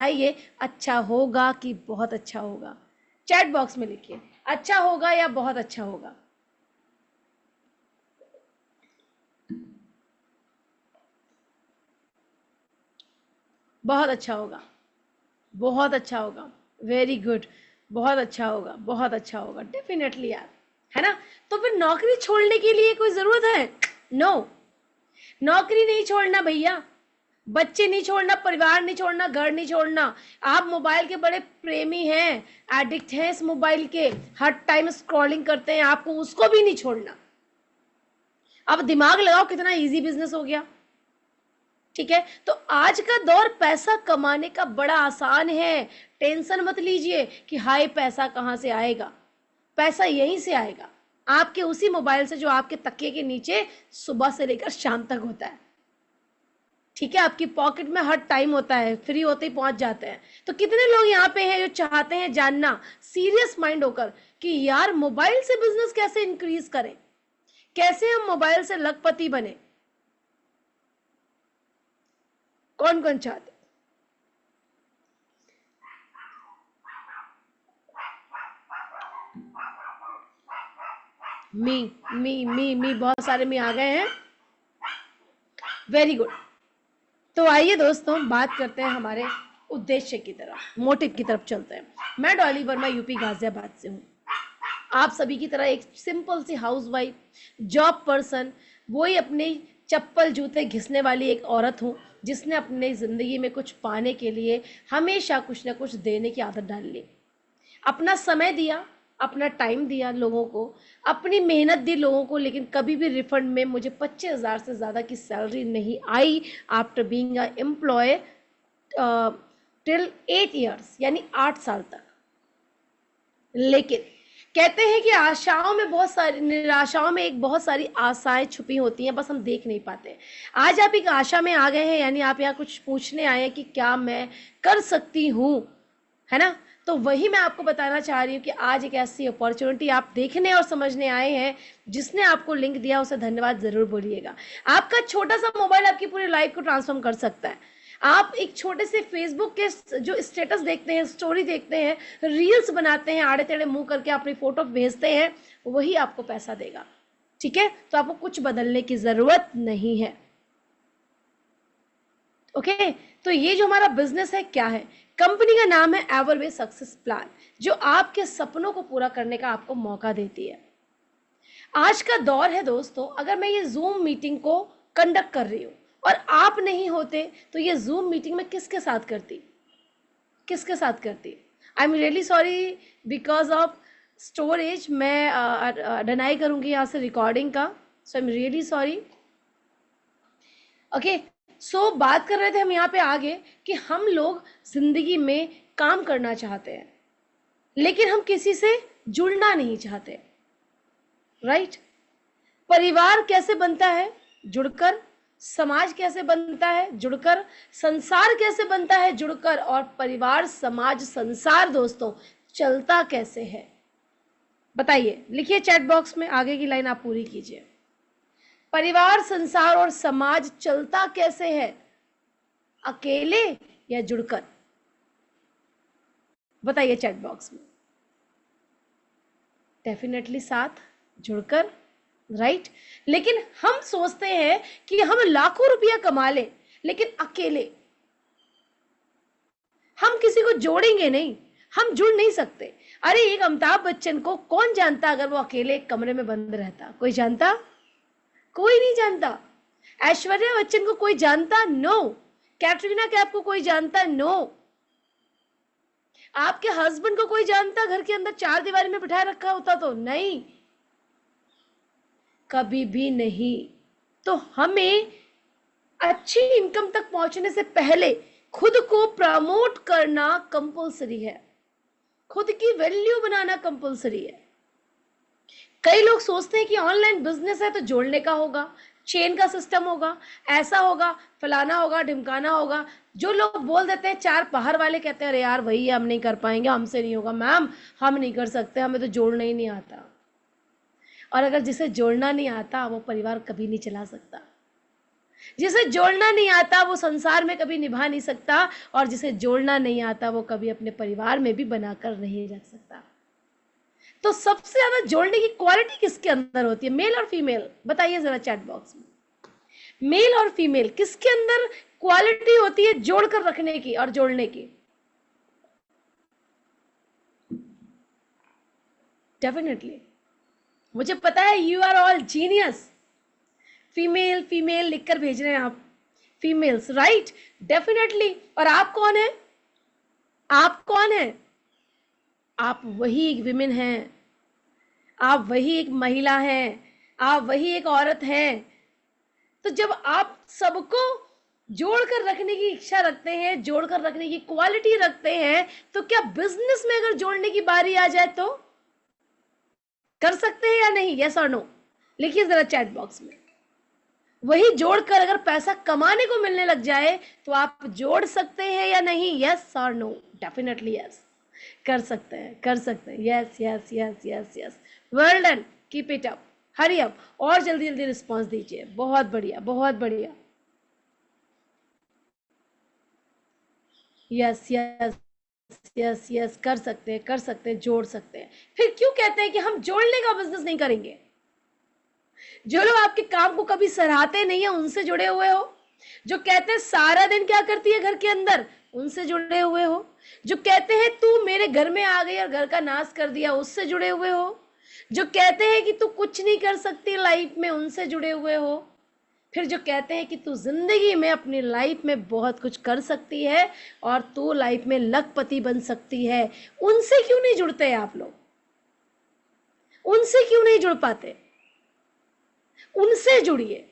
बताइए अच्छा होगा कि बहुत अच्छा होगा? चैट बॉक्स में लिखिए, अच्छा होगा या बहुत अच्छा होगा। बहुत अच्छा होगा, बहुत अच्छा होगा, वेरी गुड, बहुत अच्छा होगा, बहुत अच्छा होगा, डेफिनेटली यार, है ना? तो फिर नौकरी छोड़ने के लिए कोई ज़रूरत है? नो, नौकरी नहीं छोड़ना भैया, बच्चे नहीं छोड़ना, परिवार नहीं छोड़ना, घर नहीं छोड़ना। आप मोबाइल के बड़े प्रेमी हैं, एडिक्ट हैं इस मोबाइल के, हर टाइम स्क्रॉलिंग करते हैं, आपको उसको भी नहीं छोड़ना। अब दिमाग लगाओ कितना इजी बिजनेस हो गया। ठीक है, तो आज का दौर पैसा कमाने का बड़ा आसान है। टेंशन मत लीजिए कि हाय पैसा कहाँ से आएगा। पैसा यहीं से आएगा, आपके उसी मोबाइल से जो आपके तकिए के नीचे सुबह से लेकर शाम तक होता है। ठीक है, आपकी पॉकेट में हर टाइम होता है, फ्री होते ही पहुंच जाते हैं। तो कितने लोग यहाँ पे हैं जो चाहते हैं जानना सीरियस माइंड होकर कि यार मोबाइल से बिजनेस कैसे इंक्रीज करें, कैसे हम मोबाइल से लखपति बने? कौन कौन चाहते? मी मी बहुत सारे मी आ गए हैं, वेरी गुड। तो आइए दोस्तों बात करते हैं हमारे उद्देश्य की तरफ, मोटिव की तरफ चलते हैं। मैं डॉली वर्मा यूपी गाजियाबाद से हूँ। आप सभी की तरह एक सिंपल सी हाउसवाइफ, जॉब पर्सन, वही अपने चप्पल जूते घिसने वाली एक औरत हूँ जिसने अपनी ज़िंदगी में कुछ पाने के लिए हमेशा कुछ ना कुछ देने की आदत डाल ली। अपना समय दिया, अपना टाइम दिया लोगों को, अपनी मेहनत दी लोगों को, लेकिन कभी भी रिफंड में मुझे 25,000 से ज़्यादा की सैलरी नहीं आई after being a employ till 8 years, यानी 8 साल तक। लेकिन कहते हैं कि आशाओं में बहुत सारी, निराशाओं में एक बहुत सारी आशाएं छुपी होती हैं, बस हम देख नहीं पाते। आज आप एक आशा में आ गए हैं, यानी आप यहाँ कुछ पूछने आए हैं कि क्या मैं कर सकती हूँ, है ना? तो वही मैं आपको बताना चाह रही हूँ कि आज एक ऐसी अपॉर्चुनिटी आप देखने और समझने आए हैं। जिसने आपको लिंक दिया उसे धन्यवाद ज़रूर बोलिएगा। आपका छोटा सा मोबाइल आपकी पूरी लाइफ को ट्रांसफॉर्म कर सकता है। आप एक छोटे से फेसबुक के जो स्टेटस देखते हैं, स्टोरी देखते हैं, रील्स बनाते हैं, आड़े टेढ़े मुंह करके अपनी फोटो भेजते हैं, वही आपको पैसा देगा। ठीक है, तो आपको कुछ बदलने की ज़रूरत नहीं है। ओके, तो ये जो हमारा बिजनेस है क्या है? कंपनी का नाम है एवरवे सक्सेस प्लान, जो आपके सपनों को पूरा करने का आपको मौका देती है। आज का दौर है दोस्तों, अगर मैं ये जूम मीटिंग को कंडक्ट कर रही हूँ और आप नहीं होते तो ये जूम मीटिंग में किसके साथ करती, किसके साथ करती? I am really sorry, because of storage मैं डिनाई करूँगी यहाँ से रिकॉर्डिंग का। So I am really sorry. Okay, so बात कर रहे थे हम यहाँ पे आगे कि हम लोग जिंदगी में काम करना चाहते हैं, लेकिन हम किसी से जुड़ना नहीं चाहते। राइट? परिवार कैसे बनता है? जुड़कर। समाज कैसे बनता है? जुड़कर। संसार कैसे बनता है? जुड़कर। और परिवार, समाज, संसार दोस्तों चलता कैसे है? बताइए, लिखिए चैट बॉक्स में, आगे की लाइन आप पूरी कीजिए। परिवार, संसार और समाज चलता कैसे है? अकेले या जुड़कर? बताइए चैट बॉक्स में। डेफिनेटली साथ, जुड़कर। राइट? लेकिन हम सोचते हैं कि हम लाखों रुपया कमा लें, लेकिन अकेले। हम किसी को जोड़ेंगे नहीं, हम जुड़ नहीं सकते। अरे एक अमिताभ बच्चन को कौन जानता अगर वो अकेले एक कमरे में बंद रहता? कोई जानता? कोई नहीं जानता। ऐश्वर्या बच्चन को कोई जानता? नो। कैटरीना कैफ को कोई जानता? नो। आपके हस्बैंड को कोई जानता घर के अंदर चार दीवारी में बिठाए रखा होता तो? नहीं, कभी भी नहीं। तो हमें अच्छी इनकम तक पहुंचने से पहले खुद को प्रमोट करना कंपलसरी है, खुद की वैल्यू बनाना कंपलसरी है। कई लोग सोचते हैं कि ऑनलाइन बिजनेस है तो जोड़ने का होगा, चेन का सिस्टम होगा, ऐसा होगा, फलाना होगा, ढिमकाना होगा। जो लोग बोल देते हैं चार पहाड़ वाले कहते हैं अरे यार वही हम नहीं कर पाएंगे, हमसे नहीं होगा मैम, हम नहीं कर सकते, हमें तो जोड़ना ही नहीं आता। और अगर जिसे जोड़ना नहीं आता वो परिवार कभी नहीं चला सकता। जिसे जोड़ना नहीं आता वो संसार में कभी निभा नहीं सकता, और जिसे जोड़ना नहीं आता वो कभी अपने परिवार में भी बनाकर नहीं रख सकता। तो सबसे ज्यादा जोड़ने की क्वालिटी किसके अंदर होती है, मेल और फीमेल? बताइए जरा चैट बॉक्स में, मेल और फीमेल किसके अंदर क्वालिटी होती है जोड़कर रखने की और जोड़ने की? डेफिनेटली मुझे पता है you are all genius. Female female लिखकर भेज रहे हैं आप, फीमेल्स, राइट, डेफिनेटली। और आप कौन है? आप कौन है? आप वही एक विमेन हैं, आप वही एक महिला हैं, आप वही एक औरत हैं। तो जब आप सबको जोड़कर रखने की इच्छा रखते हैं, जोड़कर रखने की क्वालिटी रखते हैं, तो क्या बिजनेस में अगर जोड़ने की बारी आ जाए तो कर सकते हैं या नहीं? यस और नो लिखिए जरा चैट बॉक्स में। वही जोड़कर अगर पैसा कमाने को मिलने लग जाए तो आप जोड़ सकते हैं या नहीं? यस और नो? डेफिनेटली यस, कर सकते हैं, कर सकते हैं। Yes yes yes yes yes, well done, keep it up, hurry up, और जल्दी जल्दी रिस्पॉन्स दीजिए। बहुत बढ़िया, बहुत बढ़िया। यस यस यस यस, कर सकते हैं, कर सकते हैं, जोड़ सकते हैं। फिर क्यों कहते हैं कि हम जोड़ने का बिजनेस नहीं करेंगे? जो लोग आपके काम को कभी सराहते नहीं है उनसे जुड़े हुए हो, जो कहते हैं सारा दिन क्या करती है घर के अंदर, उनसे जुड़े हुए हो, जो कहते हैं तू मेरे घर में आ गई और घर का नाश कर दिया, उससे जुड़े हुए हो, जो कहते हैं कि तू कुछ नहीं कर सकती लाइफ में, उनसे जुड़े हुए हो, फिर जो कहते हैं कि तू जिंदगी में अपनी लाइफ में बहुत कुछ कर सकती है और तू लाइफ में लखपति बन सकती है, उनसे क्यों नहीं जुड़ते आप लोग? उनसे क्यों नहीं जुड़ पाते? उनसे जुड़िए।